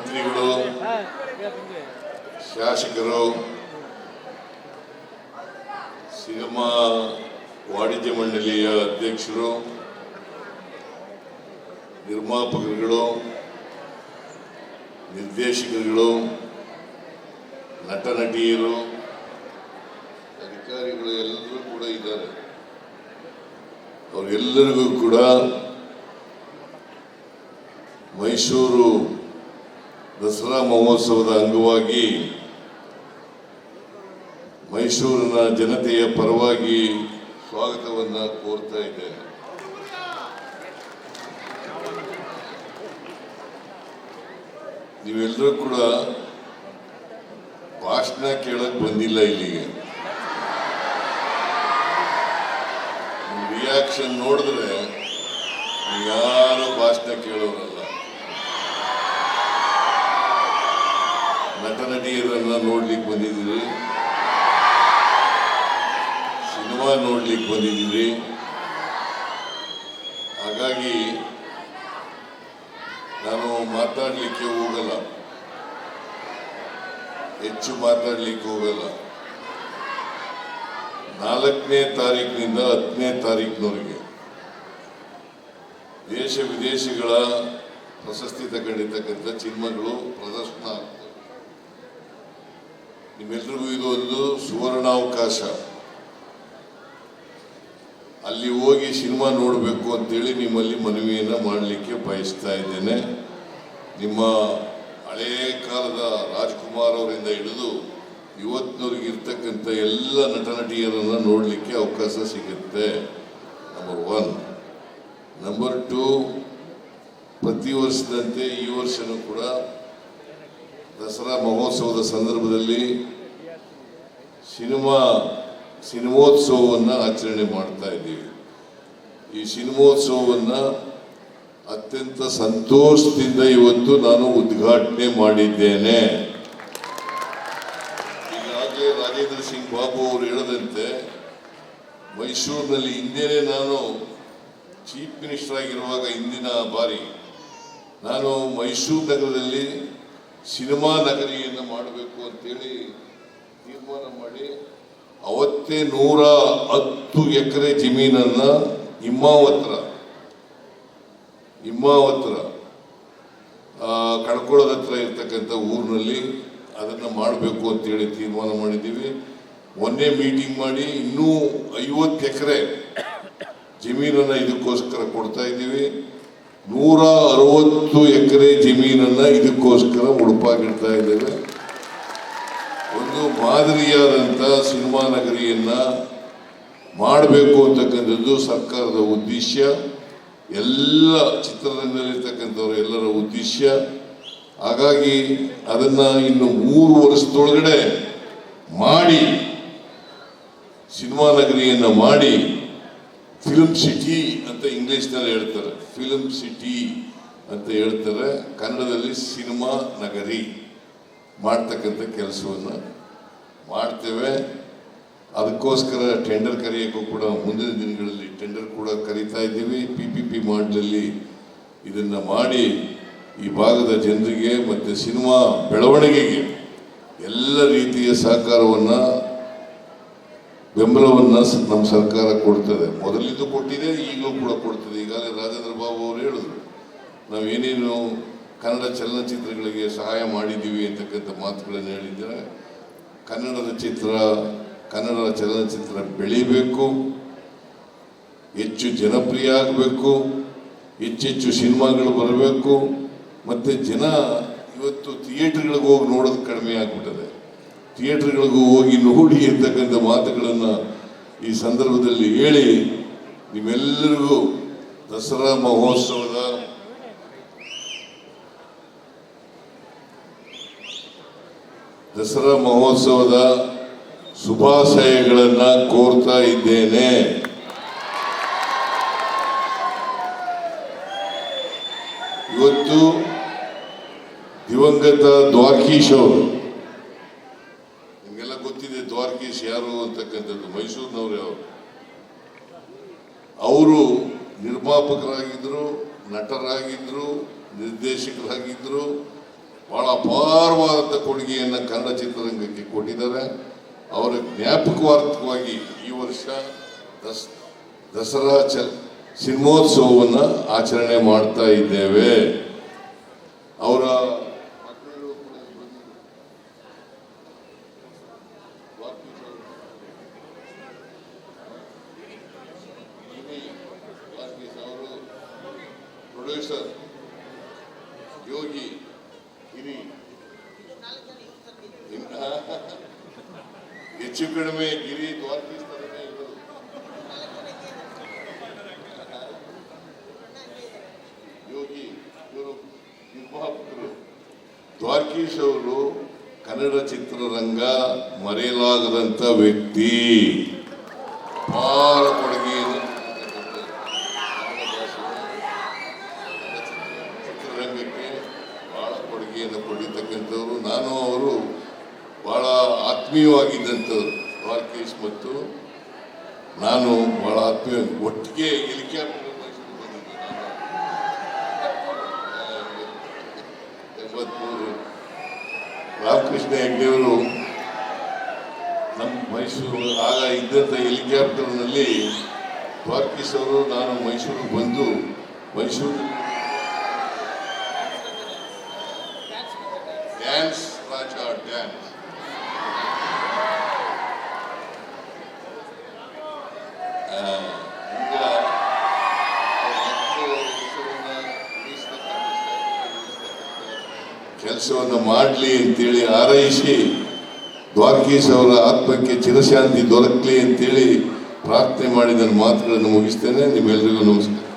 ಮಂತ್ರಿಗಳು, ಶಾಸಕರು, ಸಿನಿಮಾ ವಾಣಿಜ್ಯ ಮಂಡಳಿಯ ಅಧ್ಯಕ್ಷರು, ನಿರ್ಮಾಪಕರುಗಳು, ನಿರ್ದೇಶಕರುಗಳು, ನಟ ನಟಿಯರು, ಅಧಿಕಾರಿಗಳು ಎಲ್ಲರೂ ಕೂಡ ಇದ್ದಾರೆ. ಅವರೆಲ್ಲರಿಗೂ ಕೂಡ ಮೈಸೂರು ದಸರಾ ಮಹೋತ್ಸವದ ಅಂಗವಾಗಿ ಮೈಸೂರಿನ ಜನತೆಯ ಪರವಾಗಿ ಸ್ವಾಗತವನ್ನು ಕೋರ್ತಾ ಇದ್ದೇನೆ. ನೀವೆಲ್ಲರೂ ಕೂಡ ಭಾಷಣ ಕೇಳಕ್ ಬಂದಿಲ್ಲ ಇಲ್ಲಿಗೆ. ರಿಯಾಕ್ಷನ್ ನೋಡಿದ್ರೆ ಯಾರು ಭಾಷಣ ಕೇಳೋರಲ್ಲ. ನಟ ನಟಿಯರನ್ನ ನೋಡ್ಲಿಕ್ಕೆ ಬಂದಿದ್ದೀರಿ, ಸಿನಿಮಾ ನೋಡ್ಲಿಕ್ಕೆ ಬಂದಿದ್ದೀರಿ. ಹಾಗಾಗಿ ನಾನು ಮಾತಾಡಲಿಕ್ಕೆ ಹೋಗಲ್ಲ, ಹೆಚ್ಚು ಮಾತಾಡಲಿಕ್ಕೆ ಹೋಗಲ್ಲ. 4ನೇ ತಾರೀಕಿನಿಂದ 10ನೇ ತಾರೀಕಿನವರೆಗೆ ದೇಶ ವಿದೇಶಗಳ ಪ್ರಶಸ್ತಿ ತಗೊಂಡಿರ್ತಕ್ಕಂಥ ಸಿನಿಮಾಗಳು ಪ್ರದರ್ಶನ ಆಗ್ತವೆ. ನಿಮ್ಮೆಲ್ಲರಿಗೂ ಇದು ಒಂದು ಸುವರ್ಣಾವಕಾಶ. ಅಲ್ಲಿ ಹೋಗಿ ಸಿನಿಮಾ ನೋಡಬೇಕು ಅಂತೇಳಿ ನಿಮ್ಮಲ್ಲಿ ಮನವಿಯನ್ನು ಮಾಡಲಿಕ್ಕೆ ಬಯಸ್ತಾ ಇದ್ದೇನೆ. ನಿಮ್ಮ ಹಳೇ ಕಾಲದ ರಾಜ್ಕುಮಾರ್ ಅವರಿಂದ ಹಿಡಿದು ಇವತ್ತಿನವ್ರಿಗೆ ಇರ್ತಕ್ಕಂಥ ಎಲ್ಲ ನಟ ನಟಿಯರನ್ನು ನೋಡಲಿಕ್ಕೆ ಅವಕಾಶ ಸಿಗುತ್ತೆ. ನಂಬರ್ 1. ನಂಬರ್ 2, ಪ್ರತಿ ವರ್ಷದಂತೆ ಈ ವರ್ಷನೂ ಕೂಡ ದಸರಾ ಮಹೋತ್ಸವದ ಸಂದರ್ಭದಲ್ಲಿ ಸಿನಿಮೋತ್ಸವವನ್ನು ಆಚರಣೆ ಮಾಡ್ತಾ ಇದ್ದೀವಿ. ಈ ಸಿನಿಮೋತ್ಸವವನ್ನು ಅತ್ಯಂತ ಸಂತೋಷದಿಂದ ಇವತ್ತು ನಾನು ಉದ್ಘಾಟನೆ ಮಾಡಿದ್ದೇನೆ. ಈಗಾಗಲೇ ರಾಜೇಂದ್ರ ಸಿಂಗ್ ಬಾಬು ಅವರು ಹೇಳದಂತೆ ಮೈಸೂರಿನಲ್ಲಿ ಹಿಂದೆನೇ ನಾನು ಚೀಫ್ ಮಿನಿಸ್ಟರ್ ಆಗಿರುವಾಗ ಹಿಂದಿನ ಬಾರಿ ನಾನು ಮೈಸೂರು ನಗರದಲ್ಲಿ ಸಿನಿಮಾ ನಗರಿಯನ್ನು ಮಾಡಬೇಕು ಅಂತೇಳಿ ತೀರ್ಮಾನ ಮಾಡಿ ಅವತ್ತೇ 110 ಎಕರೆ ಜಮೀನನ್ನ ಹಿಮ್ಮಾವತ್ರ ಕಡ್ಕೊಳ್ಳೋದ ಹತ್ರ ಇರ್ತಕ್ಕಂಥ ಊರಿನಲ್ಲಿ ಅದನ್ನು ಮಾಡಬೇಕು ಅಂತೇಳಿ ತೀರ್ಮಾನ ಮಾಡಿದ್ದೀವಿ. ಮೊನ್ನೆ ಮೀಟಿಂಗ್ ಮಾಡಿ ಇನ್ನೂ 50 ಎಕರೆ ಜಮೀನನ್ನು ಇದಕ್ಕೋಸ್ಕರ ಕೊಡ್ತಾ ಇದ್ದೀವಿ. 160 ಎಕರೆ ಜಮೀನನ್ನು ಇದಕ್ಕೋಸ್ಕರ ಮುಡುಪಾಗಿಡ್ತಾ ಇದ್ದೇವೆ. ಒಂದು ಮಾದರಿಯಾದಂಥ ಸಿನಿಮಾ ನಗರಿಯನ್ನ ಮಾಡಬೇಕು ಅಂತಕ್ಕಂಥದ್ದು ಸರ್ಕಾರದ ಉದ್ದೇಶ, ಎಲ್ಲ ಚಿತ್ರರಂಗದಲ್ಲಿರ್ತಕ್ಕಂಥವ್ರ ಎಲ್ಲರ ಉದ್ದೇಶ. ಹಾಗಾಗಿ ಅದನ್ನು ಇನ್ನು 3 ವರ್ಷದೊಳಗಡೆ ಮಾಡಿ ಸಿನಿಮಾ ನಗರಿಯನ್ನು ಮಾಡಿ ಫಿಲ್ಮ್ ಸಿಟಿ ಅಂತ ಇಂಗ್ಲಿಷ್ನಲ್ಲಿ ಹೇಳ್ತಾರೆ, ಫಿಲ್ಮ್ ಸಿಟಿ ಅಂತ ಹೇಳ್ತಾರೆ, ಕನ್ನಡದಲ್ಲಿ ಸಿನಿಮಾ ನಗರಿ ಮಾಡ್ತಕ್ಕಂಥ ಕೆಲಸವನ್ನು ಮಾಡ್ತೇವೆ. ಅದಕ್ಕೋಸ್ಕರ ಟೆಂಡರ್ ಕರೆಯೋಕ್ಕೂ ಕೂಡ ಮುಂದಿನ ದಿನಗಳಲ್ಲಿ ಟೆಂಡರ್ ಕೂಡ ಕರೀತಾ ಇದ್ದೀವಿ. PPP ಮಾಡಲಲ್ಲಿ ಇದನ್ನು ಮಾಡಿ ಈ ಭಾಗದ ಜನರಿಗೆ ಮತ್ತು ಸಿನಿಮಾ ಬೆಳವಣಿಗೆಗೆ ಎಲ್ಲ ರೀತಿಯ ಸಹಕಾರವನ್ನು ಬೆಂಬಲವನ್ನು ನಮ್ಮ ಸರ್ಕಾರ ಕೊಡ್ತದೆ. ಮೊದಲಿಂದ ಕೊಟ್ಟಿದೆ, ಈಗಲೂ ಕೂಡ ಕೊಡ್ತದೆ. ಈಗಾಗಲೇ ರಾಜೇಂದ್ರ ಬಾಬು ಅವರು ಹೇಳಿದ್ರು, ನಾವು ಏನೇನು ಕನ್ನಡ ಚಲನಚಿತ್ರಗಳಿಗೆ ಸಹಾಯ ಮಾಡಿದ್ದೀವಿ ಅಂತಕ್ಕಂಥ ಮಾತುಗಳನ್ನು ಹೇಳಿದ್ದಾರೆ. ಕನ್ನಡ ಚಲನಚಿತ್ರ ಬೆಳಿಬೇಕು, ಹೆಚ್ಚು ಜನಪ್ರಿಯ ಆಗಬೇಕು, ಹೆಚ್ಚೆಚ್ಚು ಸಿನಿಮಾಗಳು ಬರಬೇಕು. ಮತ್ತು ಜನ ಇವತ್ತು ಥಿಯೇಟರ್ಗಳಿಗೆ ಹೋಗಿ ನೋಡೋದು ಕಡಿಮೆ ಆಗಿಬಿಟ್ಟದೆ. ಥಿಯೇಟರ್ಗಳಿಗೂ ಹೋಗಿ ನೋಡಿ ಅಂತಕ್ಕಂಥ ಮಾತುಗಳನ್ನು ಈ ಸಂದರ್ಭದಲ್ಲಿ ಹೇಳಿ ನಿಮ್ಮೆಲ್ಲರಿಗೂ ದಸರಾ ಮಹೋತ್ಸವದ ಶುಭಾಶಯಗಳನ್ನು ಕೋರ್ತಾ ಇದ್ದೇನೆ. ಇವತ್ತು ದಿವಂಗತ ದ್ವಾರಕೀಶ್ ಅವರು, ನಿಮಗೆಲ್ಲ ಗೊತ್ತಿದೆ ದ್ವಾರಕೀಶ್ ಯಾರು ಅಂತಕ್ಕಂಥದ್ದು, ಮೈಸೂರಿನವ್ರೆ ಅವರು ನಿರ್ಮಾಪಕರಾಗಿದ್ದರು, ನಟರಾಗಿದ್ದರು, ನಿರ್ದೇಶಕರಾಗಿದ್ದರು, ಬಹಳ ಅಪಾರವಾದಂಥ ಕೊಡುಗೆಯನ್ನು ಕನ್ನಡ ಚಿತ್ರರಂಗಕ್ಕೆ ಕೊಟ್ಟಿದ್ದಾರೆ. ಅವರ ಜ್ಞಾಪಕಾರ್ಥವಾಗಿ ಈ ವರ್ಷ ದಸರಾ ಸಿನಿಮೋತ್ಸವವನ್ನು ಆಚರಣೆ ಮಾಡ್ತಾ ಇದ್ದೇವೆ. ಅವರ ಪ್ರೊಡ್ಯೂಸರ್ ಯೋಗಿ ಗಿರಿ ಹೆಚ್ಚು ಕಡಿಮೆ ಗಿರಿ ದ್ವಾರಕೀಶ್ ತರನೇ ಇವರು. ಯೋಗಿ ಇವರು ನಿರ್ಮಾಪಕರು. ದ್ವಾರಕೀಶ್ ಅವರು ಕನ್ನಡ ಚಿತ್ರರಂಗ ಮರೆಯಲಾಗದಂತ ವ್ಯಕ್ತಿ. ಅಪಾರ ಕೊಡುಗೆಯನ್ನು ಚಿತ್ರರಂಗಕ್ಕೆ ಬಹಳ ಕೊಡುಗೆಯನ್ನು ಕೊಟ್ಟಿರ್ತಕ್ಕಂಥವ್ರು. ನಾನು ಅವರು ಬಹಳ ಆತ್ಮೀಯವಾಗಿದ್ದಂಥವ್ರು. ದ್ವಾರಕೀಶ್ ಮತ್ತು ನಾನು ಬಹಳ ಆತ್ಮೀಯ. ಒಟ್ಟಿಗೆ ಹೆಲಿಕಾಪ್ಟರ್ ರಾಮಕೃಷ್ಣ ಹೆಗ್ಡೆಯವರು ನಮ್ಮ ಮೈಸೂರು ಆಗ ಇದ್ದಂಥ ಹೆಲಿಕಾಪ್ಟರ್ನಲ್ಲಿ ದ್ವಾರಕೀಶ್ ಅವರು ನಾನು ಮೈಸೂರಿಗೆ ಬಂದು ಮೈಸೂರು ಡ್ಯಾನ್ಸ್ ರಾಜ ಡ್ಯಾನ್ಸ್ ಕೆಲಸವನ್ನು ಮಾಡಲಿ ಅಂತೇಳಿ ಹಾರೈಸಿ ದ್ವಾರಕೀಶ್ ಅವರ ಆತ್ಮಕ್ಕೆ ಚಿರಶಾಂತಿ ದೊರಕಲಿ ಅಂತೇಳಿ ಪ್ರಾರ್ಥನೆ ಮಾಡಿ ನನ್ನ ಮಾತುಗಳನ್ನು ಮುಗಿಸ್ತೇನೆ. ನಿಮ್ಮೆಲ್ಲರಿಗೂ ನಮಸ್ಕಾರ.